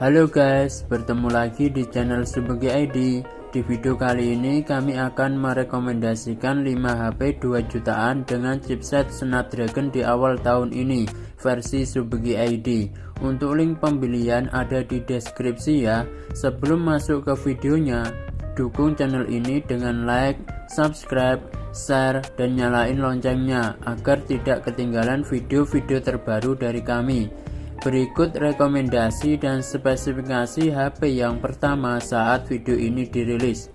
Halo guys, bertemu lagi di channel Subegi ID. Di video kali ini kami akan merekomendasikan 5 HP 2 jutaan dengan chipset Snapdragon di awal tahun ini versi Subegi ID. Untuk link pembelian ada di deskripsi ya. Sebelum masuk ke videonya, dukung channel ini dengan like, subscribe, share, dan nyalain loncengnya agar tidak ketinggalan video-video terbaru dari kami. Berikut rekomendasi dan spesifikasi HP yang pertama saat video ini dirilis.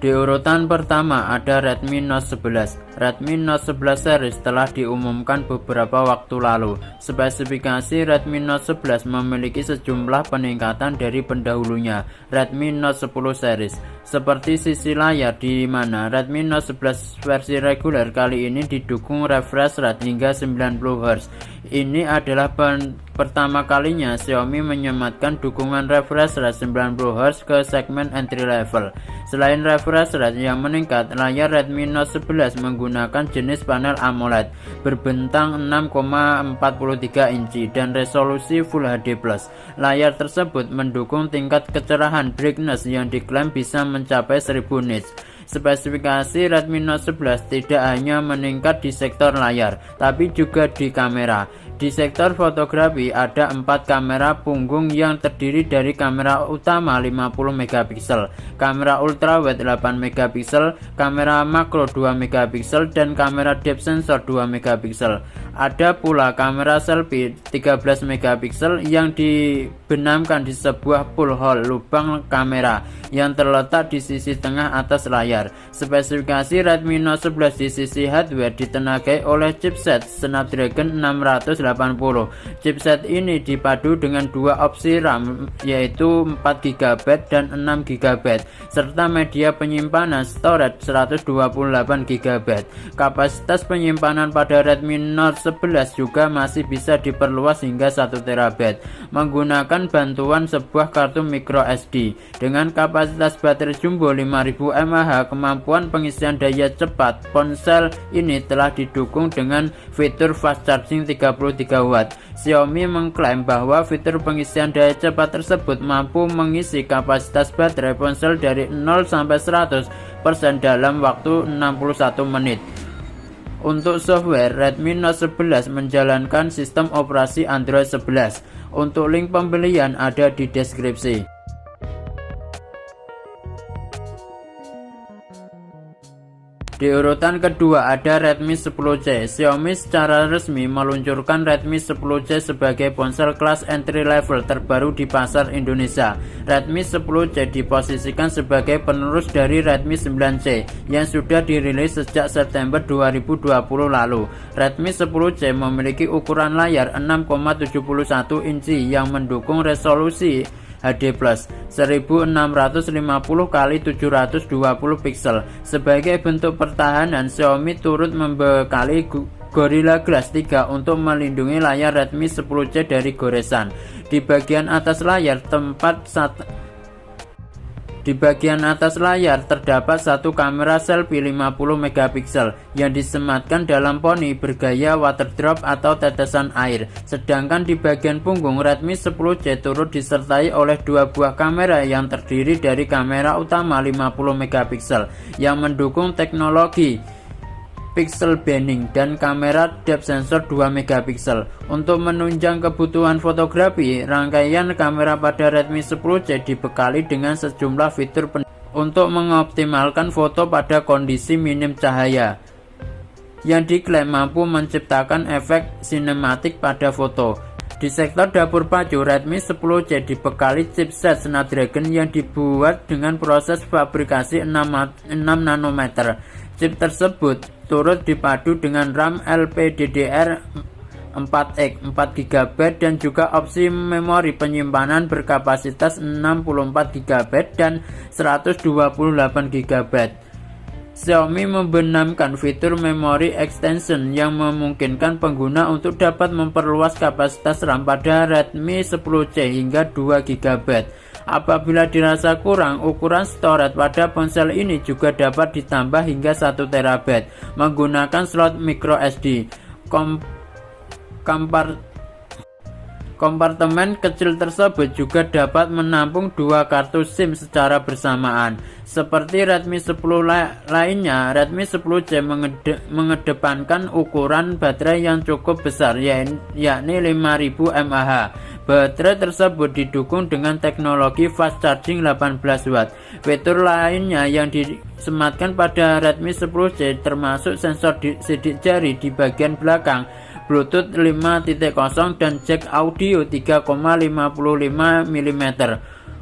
Di urutan pertama ada Redmi Note 11. Redmi Note 11 series telah diumumkan beberapa waktu lalu. Spesifikasi Redmi Note 11 memiliki sejumlah peningkatan dari pendahulunya, Redmi Note 10 series. Seperti sisi layar, di mana Redmi Note 11 versi reguler kali ini didukung refresh rate hingga 90Hz. Ini adalah pertama kalinya Xiaomi menyematkan dukungan refresh rate 90Hz ke segmen entry level. Selain refresh rate yang meningkat, layar Redmi Note 11 menggunakan jenis panel AMOLED berbentang 6,43 inci dan resolusi Full HD+. Layar tersebut mendukung tingkat kecerahan brightness yang diklaim bisa mencapai 1000 nits. Spesifikasi Redmi Note 11 tidak hanya meningkat di sektor layar, tapi juga di kamera. Di sektor fotografi ada 4 kamera punggung yang terdiri dari kamera utama 50 megapiksel, kamera ultrawide 8 megapiksel, kamera makro 2 megapiksel, dan kamera depth sensor 2 megapiksel. Ada pula kamera selfie 13 megapiksel yang dibenamkan di sebuah pull hole lubang kamera yang terletak di sisi tengah atas layar. Spesifikasi Redmi Note 11 di sisi hardware ditenagai oleh chipset Snapdragon 680. Chipset ini dipadu dengan 2 opsi RAM yaitu 4GB dan 6GB serta media penyimpanan storage 128GB. Kapasitas penyimpanan pada Redmi Note 11 juga masih bisa diperluas hingga 1TB menggunakan bantuan sebuah kartu micro SD. Dengan kapasitas baterai jumbo 5000 mAh, kemampuan pengisian daya cepat ponsel ini telah didukung dengan fitur fast charging 33W. Xiaomi mengklaim bahwa fitur pengisian daya cepat tersebut mampu mengisi kapasitas baterai ponsel dari 0 sampai 100% dalam waktu 61 menit. Untuk software, Redmi Note 11 menjalankan sistem operasi Android 11. Untuk link pembelian ada di deskripsi. Di urutan kedua ada Redmi 10C. Xiaomi secara resmi meluncurkan Redmi 10C sebagai ponsel kelas entry level terbaru di pasar Indonesia. Redmi 10C diposisikan sebagai penerus dari Redmi 9C yang sudah dirilis sejak September 2020 lalu. Redmi 10C memiliki ukuran layar 6,71 inci yang mendukung resolusi HD+, 1650 x 720 pixel. Sebagai bentuk pertahanan, Xiaomi turut membekali Gorilla Glass 3 untuk melindungi layar Redmi 10C dari goresan. Di bagian atas layar terdapat satu kamera selfie 50 megapiksel yang disematkan dalam poni bergaya water drop atau tetesan air. Sedangkan di bagian punggung, Redmi 10C turut disertai oleh 2 buah kamera yang terdiri dari kamera utama 50 megapiksel yang mendukung teknologi pixel banning dan kamera depth sensor 2 megapiksel. Untuk menunjang kebutuhan fotografi, rangkaian kamera pada Redmi 10C dibekali dengan sejumlah fitur untuk mengoptimalkan foto pada kondisi minim cahaya yang diklaim mampu menciptakan efek sinematik pada foto. Di sektor dapur pacu, Redmi 10C dibekali chipset Snapdragon yang dibuat dengan proses fabrikasi 6 nanometer. Chip tersebut turut dipadu dengan RAM LPDDR4X 4GB dan juga opsi memori penyimpanan berkapasitas 64GB dan 128GB. Xiaomi membenamkan fitur memory extension yang memungkinkan pengguna untuk dapat memperluas kapasitas RAM pada Redmi 10C hingga 2GB. Apabila dirasa kurang, ukuran storage pada ponsel ini juga dapat ditambah hingga 1TB menggunakan slot micro SD. Kompartemen kecil tersebut juga dapat menampung 2 kartu SIM secara bersamaan. Seperti Redmi 10 lainnya, Redmi 10C mengedepankan ukuran baterai yang cukup besar, yakni 5000 mAh. Baterai tersebut didukung dengan teknologi fast charging 18 watt. Fitur lainnya yang disematkan pada Redmi 10C termasuk sensor sidik jari di bagian belakang, Bluetooth 5.0 dan jack audio 3,55 mm.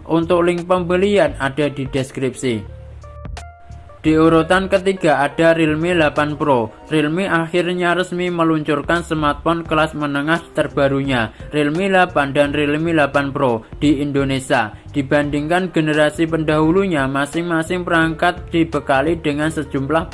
Untuk link pembelian ada di deskripsi. Di urutan ketiga ada Realme 8 Pro. Realme akhirnya resmi meluncurkan smartphone kelas menengah terbarunya, Realme 8 dan Realme 8 Pro di Indonesia. Dibandingkan generasi pendahulunya, masing-masing perangkat dibekali dengan sejumlah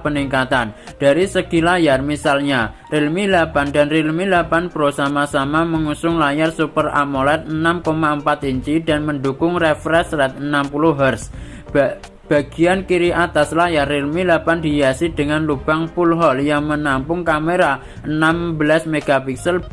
peningkatan dari segi layar. Misalnya, Realme 8 dan Realme 8 Pro sama-sama mengusung layar Super AMOLED 6,4 inci dan mendukung refresh rate 60 Hz. Bagian kiri atas layar Realme 8 dihiasi dengan lubang full hole yang menampung kamera 16 megapiksel.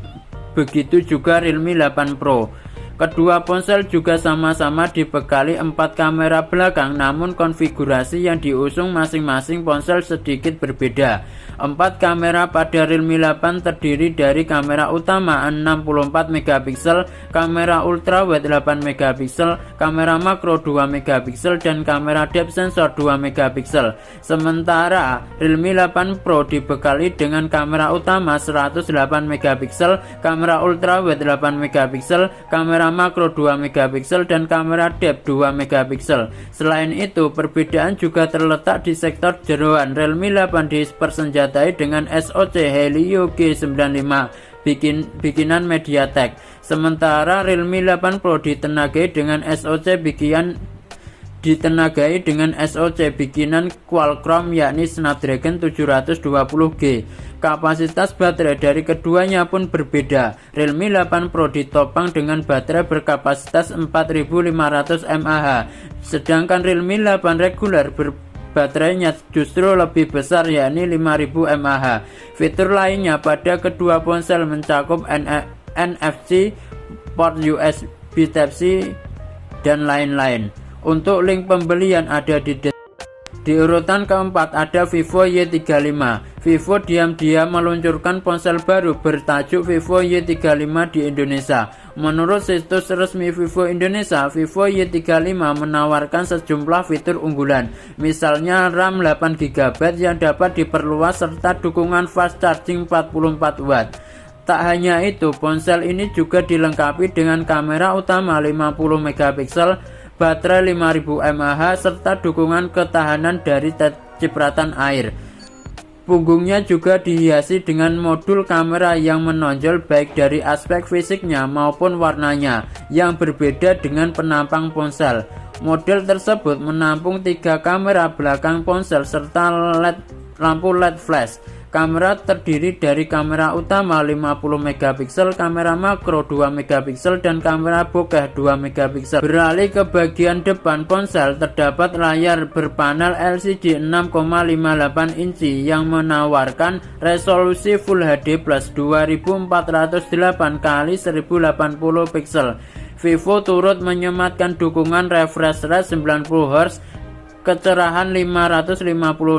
Begitu juga Realme 8 Pro. Kedua ponsel juga sama-sama dibekali 4 kamera belakang, namun konfigurasi yang diusung masing-masing ponsel sedikit berbeda. 4 kamera pada Realme 8 terdiri dari kamera utama 64 megapiksel, kamera ultrawide 8 megapiksel, kamera makro 2 megapiksel, dan kamera depth sensor 2 megapiksel. Sementara Realme 8 Pro dibekali dengan kamera utama 108 megapiksel, kamera ultrawide 8 megapiksel, kamera makro 2 megapiksel, dan kamera depth 2 megapiksel. Selain itu, perbedaan juga terletak di sektor jeroan. Realme 8 dipersenjatai dengan SoC Helio G95 bikinan MediaTek. Sementara Realme 8 Pro ditenagai dengan SoC bikinan Qualcomm, yakni Snapdragon 720G. Kapasitas baterai dari keduanya pun berbeda. Realme 8 Pro ditopang dengan baterai berkapasitas 4500 mAh, sedangkan Realme 8 reguler baterainya justru lebih besar, yakni 5000 mAh. Fitur lainnya pada kedua ponsel mencakup NFC, port USB Type-C, dan lain-lain. Untuk link pembelian ada di urutan keempat ada Vivo Y35. Vivo diam-diam meluncurkan ponsel baru bertajuk Vivo Y35 di Indonesia. Menurut situs resmi Vivo Indonesia, Vivo Y35 menawarkan sejumlah fitur unggulan, misalnya RAM 8GB yang dapat diperluas serta dukungan fast charging 44 watt. Tak hanya itu, ponsel ini juga dilengkapi dengan kamera utama 50 megapiksel, baterai 5000 mAh, serta dukungan ketahanan dari cipratan air. Punggungnya juga dihiasi dengan modul kamera yang menonjol baik dari aspek fisiknya maupun warnanya yang berbeda dengan penampang ponsel. Model tersebut menampung 3 kamera belakang ponsel serta lampu LED flash. Kamera terdiri dari kamera utama 50 megapiksel, kamera makro 2 megapiksel, dan kamera bokeh 2 megapiksel. Beralih ke bagian depan ponsel, terdapat layar berpanel LCD 6,58 inci yang menawarkan resolusi Full HD Plus 2408 x 1080 pixel. Vivo turut menyematkan dukungan refresh rate 90 Hz, kecerahan 550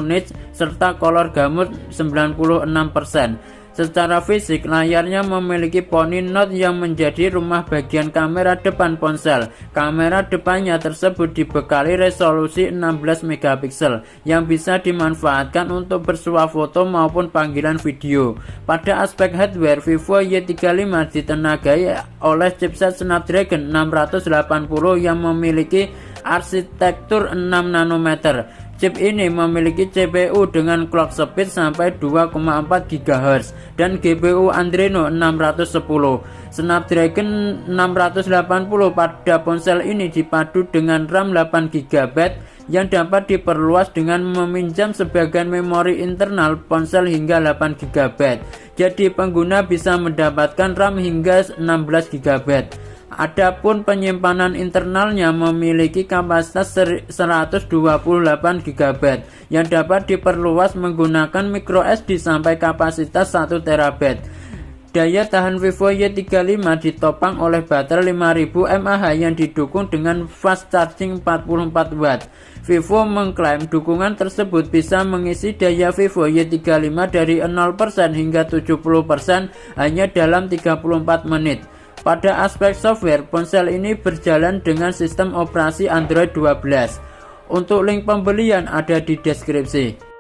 nits, serta color gamut 96%. Secara fisik, layarnya memiliki poni notch yang menjadi rumah bagian kamera depan ponsel. Kamera depannya tersebut dibekali resolusi 16 megapiksel yang bisa dimanfaatkan untuk bersuah foto maupun panggilan video. Pada aspek hardware, Vivo Y35 ditenagai oleh chipset Snapdragon 680 yang memiliki arsitektur 6 nanometer. Chip ini memiliki CPU dengan clock speed sampai 2,4 GHz dan GPU Adreno 610. Snapdragon 680 pada ponsel ini dipadu dengan RAM 8 GB yang dapat diperluas dengan meminjam sebagian memori internal ponsel hingga 8 GB. Jadi pengguna bisa mendapatkan RAM hingga 16 GB. Adapun penyimpanan internalnya memiliki kapasitas 128 GB yang dapat diperluas menggunakan microSD sampai kapasitas 1 TB. Daya tahan Vivo Y35 ditopang oleh baterai 5000 mAh yang didukung dengan fast charging 44 Watt. Vivo mengklaim dukungan tersebut bisa mengisi daya Vivo Y35 dari 0% hingga 70% hanya dalam 34 menit. Pada aspek software, ponsel ini berjalan dengan sistem operasi Android 12. Untuk link pembelian ada di deskripsi.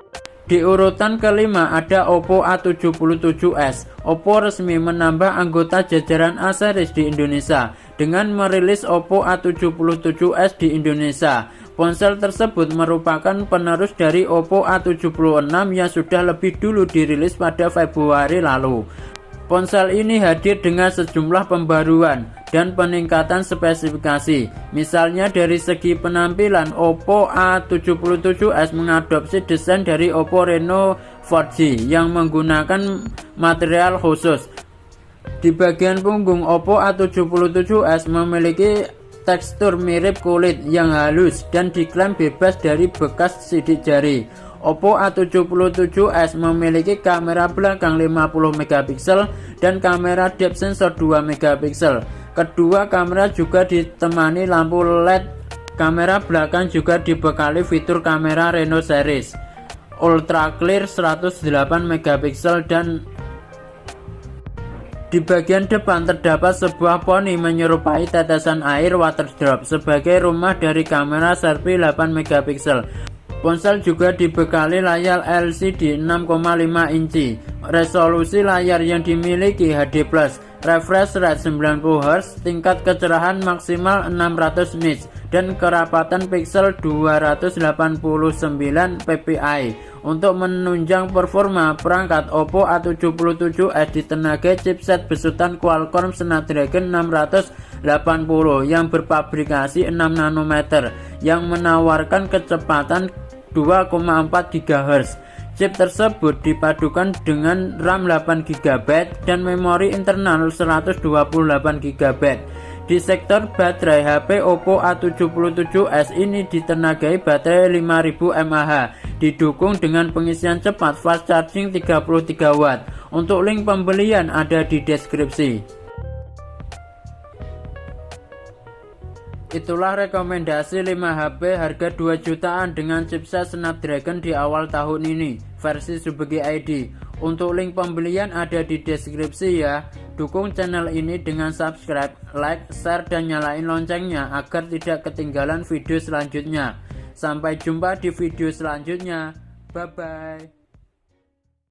Di urutan kelima ada Oppo A77s. Oppo resmi menambah anggota jajaran A series di Indonesia dengan merilis Oppo A77s di Indonesia. Ponsel tersebut merupakan penerus dari Oppo A76 yang sudah lebih dulu dirilis pada Februari lalu. Ponsel ini hadir dengan sejumlah pembaruan dan peningkatan spesifikasi. Misalnya dari segi penampilan, Oppo A77s mengadopsi desain dari Oppo Reno 4G yang menggunakan material khusus. Di bagian punggung, Oppo A77s memiliki tekstur mirip kulit yang halus dan diklaim bebas dari bekas sidik jari. Oppo A77s memiliki kamera belakang 50 megapiksel dan kamera depth sensor 2 megapiksel. Kedua kamera juga ditemani lampu LED. Kamera belakang juga dibekali fitur kamera Reno series Ultra Clear 108 megapiksel dan di bagian depan terdapat sebuah poni menyerupai tetesan air water drop sebagai rumah dari kamera selfie 8 megapiksel. Ponsel juga dibekali layar LCD 6,5 inci. Resolusi layar yang dimiliki HD+, refresh rate 90Hz, tingkat kecerahan maksimal 600 nits, dan kerapatan pixel 289 ppi. Untuk menunjang performa, perangkat Oppo A77s ditenagai chipset besutan Qualcomm Snapdragon 680 yang berfabrikasi 6 nanometer yang menawarkan kecepatan 2,4 GHz. Chip tersebut dipadukan dengan RAM 8 GB dan memori internal 128 GB. Di sektor baterai, HP Oppo A77s ini ditenagai baterai 5000 mAh, didukung dengan pengisian cepat fast charging 33 Watt. Untuk link pembelian ada di deskripsi. Itulah rekomendasi 5 HP harga 2 jutaan dengan chipset Snapdragon di awal tahun ini, versi Subegi ID. Untuk link pembelian ada di deskripsi ya. Dukung channel ini dengan subscribe, like, share, dan nyalain loncengnya agar tidak ketinggalan video selanjutnya. Sampai jumpa di video selanjutnya. Bye-bye.